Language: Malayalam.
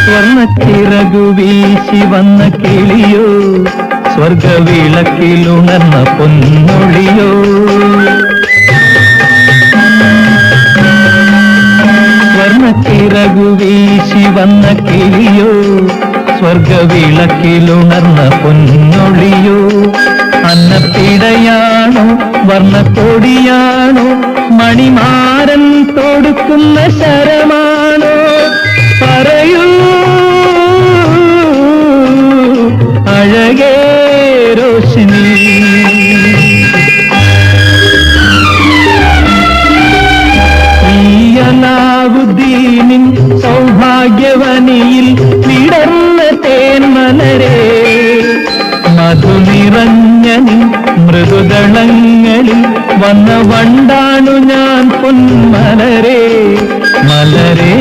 സ്വർണ്ണച്ചിറകു വീശി വന്ന കിളിയോ, സ്വർഗവിളക്കിലുണർന്ന പൊന്നൊളിയോ. സ്വർണ്ണച്ചിറകു വീശി വന്ന കിളിയോ, സ്വർഗവിളക്കിലുണർന്ന പൊന്നൊളിയോ. അന്നപ്പിടയാണോ വർണ്ണക്കൊടിയാണോ, മണിമാരൻ തൊടുക്കുന്ന ശരമാണോ, പറയൂ അഴകേ രോഷിനി. അലാവുദ്ദീനിൻ സൗഭാഗ്യവനിയിൽ വിടർന്ന തേന്മലരേ, മധു നിറഞ്ഞ മൃദുദളങ്ങളിൽ വന്ന വണ്ടാണു ഞാൻ പൊന്മലരേ, മലരേ.